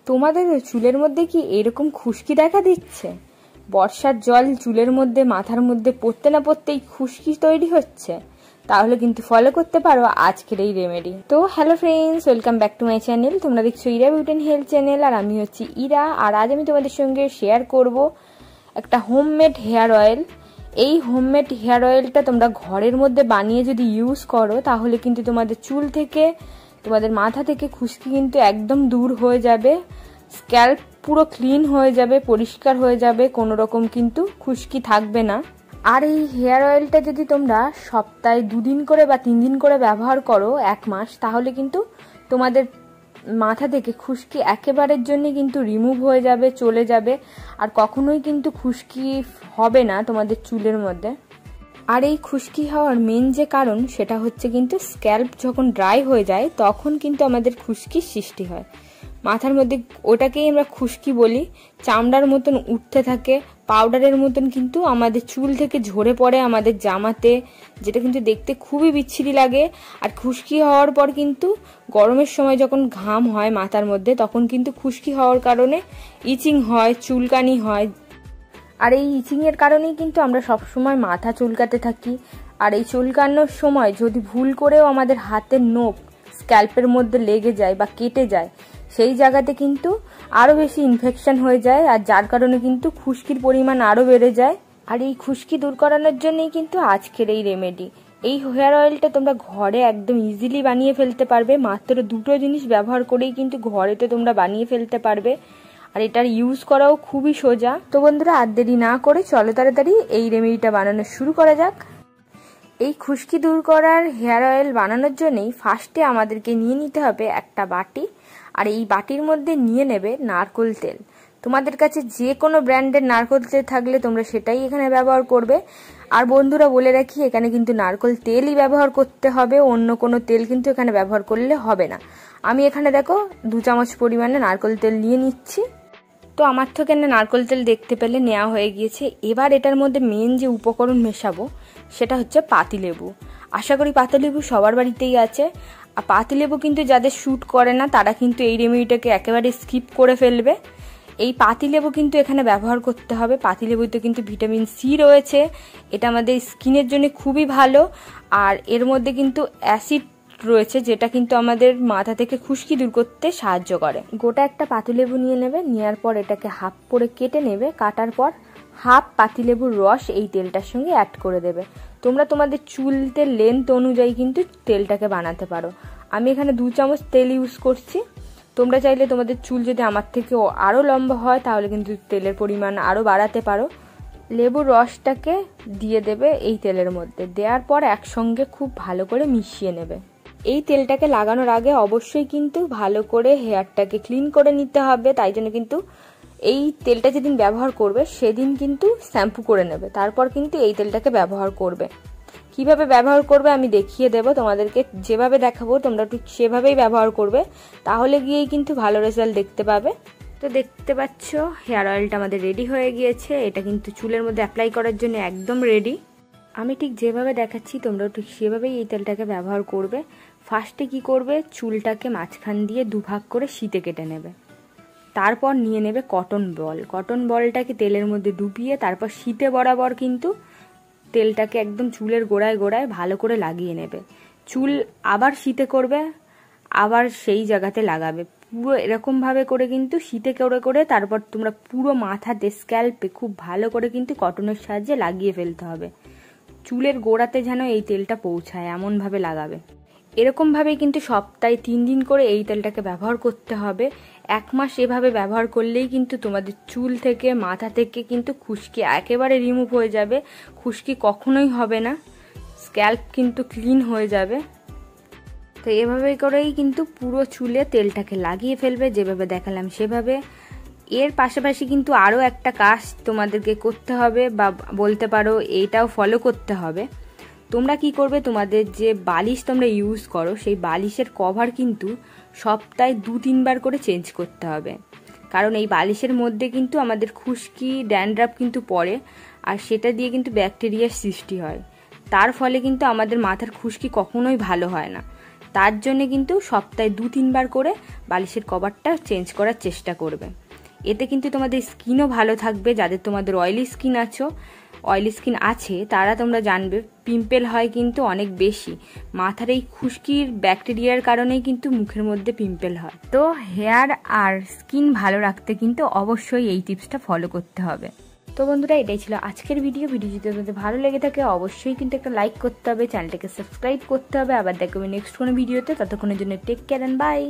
তোমাদের চুলের মধ্যে কি এরকম খুশকি দেখা দিচ্ছে? বর্ষার জল চুলের মধ্যে মাথার মধ্যে পড়তে না পড়তেই খুশকি তৈরি হচ্ছে? তাহলে কিন্তু ফলো করতে পারো আজকের এই রেমেডি। তো hello friends, welcome back to my channel. তোমরা দেখছো Ira beauty and health channel, আর আমি হচ্ছি ইরা। আর আজ আমি তোমাদের সঙ্গে শেয়ার করব একটা হোমমেড হেয়ার অয়েল। এই হোমমেড হেয়ার অয়েলটা তোমরা ঘরের মধ্যে বানিয়ে যদি ইউজ করো তাহলে কিন্তু তোমাদের চুল থেকে, তোমাদের মাথা থেকে খুশকি কিন্তু একদম দূর হয়ে যাবে। স্ক্যাল্প পুরো ক্লিন হয়ে যাবে, পরিষ্কার হয়ে যাবে, কোনো রকম কিন্তু খুশকি থাকবে না। আর এই হেয়ার অয়েলটা যদি তোমরা সপ্তাহে 2 দিন করে বা 3 দিন করে ব্যবহার করো 1 মাস, তাহলে কিন্তু তোমাদের মাথা থেকে খুশকি একেবারের জন্য কিন্তু রিমুভ হয়ে যাবে, চলে যাবে। আর কখনোই কিন্তু খুশকি হবে না তোমাদের চুলের মধ্যে। আর এই খুশকি হওয়ার মেন যে কারণ সেটা হচ্ছে কিন্তু স্ক্যাল্প যখন ড্রাই হয়ে যায় তখন কিন্তু আমাদের খুশকির সৃষ্টি হয়। মাথার মধ্যে ওটাকেই আমরা খুশকি বলি। চামড়ার মতন উঠতে থাকে, পাউডারের মতন কিন্তু আমাদের চুল থেকে ঝরে পড়ে আমাদের জামাতে, যেটা কিন্তু দেখতে খুবই বিচ্ছিরি লাগে। আর খুশকি হওয়ার পর কিন্তু গরমের সময় যখন ঘাম হয় মাথার মধ্যে, তখন কিন্তু খুশকি হওয়ার কারণে ইচিং হয়, চুলকানি হয়। আর এই ইচিং এর কারণেই কিন্তু আমরা সবসময় মাথা চুলকাতে থাকি। আর এই চুলকানোর সময় যদি ভুল করেও আমাদের হাতের নখ স্ক্যাল্পের মধ্যে লেগে যায় বা কেটে যায়, সেই জায়গাতে কিন্তু আরো বেশি ইনফেকশন হয়ে যায়, আর যার কারণে কিন্তু খুশকির পরিমাণ আরো বেড়ে যায়। আর এই খুশকি দূর করানোর জন্যই কিন্তু আজকের এই রেমেডি। এই হেয়ার অয়েলটা তোমরা ঘরে একদম ইজিলি বানিয়ে ফেলতে পারবে। মাত্র 2টো জিনিস ব্যবহার করেই কিন্তু ঘরেতে তোমরা বানিয়ে ফেলতে পারবে। আর এটার ইউজ করাও খুবই সোজা। তো বন্ধুরা, আর দেরি না করে চলো তাড়াতাড়ি এই রেমেডিটা বানানো শুরু করা যাক। এই খুশকি দূর করার হেয়ার অয়েল বানানোর জন্যই ফার্স্টে আমাদেরকে নিয়ে নিতে হবে একটা বাটি। আর এই বাটির মধ্যে নিয়ে নেবে নারকেল তেল। তোমাদের কাছে যে কোনো ব্র্যান্ডের নারকেল তেল থাকলে তোমরা সেটাই এখানে ব্যবহার করবে। আর বন্ধুরা বলে রাখি, এখানে কিন্তু নারকেল তেলই ব্যবহার করতে হবে, অন্য কোনো তেল কিন্তু এখানে ব্যবহার করলে হবে না। আমি এখানে দেখো 2 চামচ পরিমাণে নারকেল তেল নিয়ে নিচ্ছি। তো আমার তো এখানে নারকেল তেল দেখতে পেলে নেওয়া হয়ে গিয়েছে। এবার এটার মধ্যে মেন যে উপকরণ মেশাবো সেটা হচ্ছে পাতিলেবু। আশা করি পাতিলেবু সবার বাড়িতেই আছে। আর পাতিলেবু কিন্তু যাদের শ্যুট করে না তারা কিন্তু এই রেমেডিটাকে একেবারে স্কিপ করে ফেলবে। এই পাতিলেবু কিন্তু এখানে ব্যবহার করতে হবে। পাতিলেবুতে কিন্তু ভিটামিন সি রয়েছে, এটা আমাদের স্কিনের জন্য খুবই ভালো। আর এর মধ্যে কিন্তু অ্যাসিড রয়েছে, যেটা কিন্তু আমাদের মাথা থেকে খুশকি দূর করতে সাহায্য করে। গোটা একটা পাতিলেবু নিয়ে নেবে, নেওয়ার পর এটাকে হাফ করে কেটে নেবে। কাটার পর হাফ পাতিলেবুর রস এই তেলটার সঙ্গে অ্যাড করে দেবে। তোমরা তোমাদের চুলতে লেন্থ অনুযায়ী কিন্তু তেলটাকে বানাতে পারো। আমি এখানে 2 চামচ তেল ইউজ করছি। তোমরা চাইলে তোমাদের চুল যদি আমার থেকে আরও লম্বা হয় তাহলে কিন্তু তেলের পরিমাণ আরও বাড়াতে পারো। লেবুর রসটাকে দিয়ে দেবে এই তেলের মধ্যে। দেওয়ার পর একসঙ্গে খুব ভালো করে মিশিয়ে নেবে। এই তেলটাকে লাগানোর আগে অবশ্যই কিন্তু ভালো করে হেয়ারটাকে ক্লিন করে নিতে হবে। তাই জন্য কিন্তু এই তেলটা যেদিন ব্যবহার করবে সেদিন কিন্তু শ্যাম্পু করে নেবে, তারপর কিন্তু এই তেলটাকে ব্যবহার করবে। কিভাবে ব্যবহার করবে আমি দেখিয়ে দেব তোমাদেরকে। যেভাবে দেখাবো তোমরা ঠিক সেভাবেই ব্যবহার করবে, তাহলে গিয়েই কিন্তু ভালো রেজাল্ট দেখতে পাবে। তো দেখতে পাচ্ছ হেয়ার অয়েলটা আমাদের রেডি হয়ে গিয়েছে। এটা কিন্তু চুলের মধ্যে অ্যাপ্লাই করার জন্য একদম রেডি। আমি ঠিক যেভাবে দেখাচ্ছি তোমরাও ঠিক সেভাবেই এই তেলটাকে ব্যবহার করবে। ফার্স্টে কি করবে, চুলটাকে মাঝখান দিয়ে 2 ভাগ করে শীতে কেটে নেবে। তারপর নিয়ে নেবে কটন বল। কটন বলটাকে তেলের মধ্যে ডুবিয়ে তারপর শীতে বরাবর কিন্তু তেলটাকে একদম চুলের গোড়ায় গোড়ায় ভালো করে লাগিয়ে নেবে। চুল আবার শীতে করবে, আবার সেই জায়গাতে লাগাবে। পুরো এরকমভাবে করে কিন্তু শীতে করে করে তারপর তোমরা পুরো মাথাতে স্ক্যাল্পে খুব ভালো করে কিন্তু কটনের সাহায্যে লাগিয়ে ফেলতে হবে। চুলের গোড়াতে যেন এই তেলটা পৌঁছায় এমনভাবে লাগাবে। এরকমভাবেই কিন্তু সপ্তাহে 3 দিন করে এই তেলটাকে ব্যবহার করতে হবে। 1 মাস এভাবে ব্যবহার করলেই কিন্তু তোমাদের চুল থেকে, মাথা থেকে কিন্তু খুশকি একেবারে রিমুভ হয়ে যাবে। খুশকি কখনোই হবে না, স্ক্যাল্প কিন্তু ক্লিন হয়ে যাবে। তো এভাবে করেই কিন্তু পুরো চুলে তেলটাকে লাগিয়ে ফেলবে, যেভাবে দেখালাম সেভাবে। এর পাশাপাশি কিন্তু আরও একটা কাজ তোমাদেরকে করতে হবে, বা বলতে পারো এইটাও ফলো করতে হবে। তোমরা কি করবে, তোমাদের যে বালিশ তোমরা ইউজ করো সেই বালিশের কভার কিন্তু সপ্তাহে 2-3 বার করে চেঞ্জ করতে হবে। কারণ এই বালিশের মধ্যে কিন্তু আমাদের খুশকি, ড্যান্ড্রাফ কিন্তু পড়ে, আর সেটা দিয়ে কিন্তু ব্যাকটেরিয়ার সৃষ্টি হয়। তার ফলে কিন্তু আমাদের মাথার খুশকি কখনোই ভালো হয় না। তার জন্য কিন্তু সপ্তাহে 2-3 বার করে বালিশের কভারটা চেঞ্জ করার চেষ্টা করবে। এতে কিন্তু তোমাদের স্কিনও ভালো থাকবে। যাদের তোমাদের অয়েলি স্কিন আছে তারা তোমরা জানবে পিম্পল হয় কিন্তু অনেক বেশি। মাথার এই খুশকির ব্যাকটেরিয়ার কারণেই কিন্তু মুখের মধ্যে পিম্পল হয়। তো হেয়ার আর স্কিন ভালো রাখতে কিন্তু অবশ্যই এই টিপসটা ফলো করতে হবে। তো বন্ধুরা, এটাই ছিল আজকের ভিডিও। যদি তোমাদের ভালো লেগে থাকে অবশ্যই কিন্তু একটা লাইক করতে হবে, চ্যানেলটাকে সাবস্ক্রাইব করতে হবে। আবার দেখবে নেক্সট কোনো ভিডিওতে। ততক্ষণের জন্য টেক কেয়ার এন্ড বাই।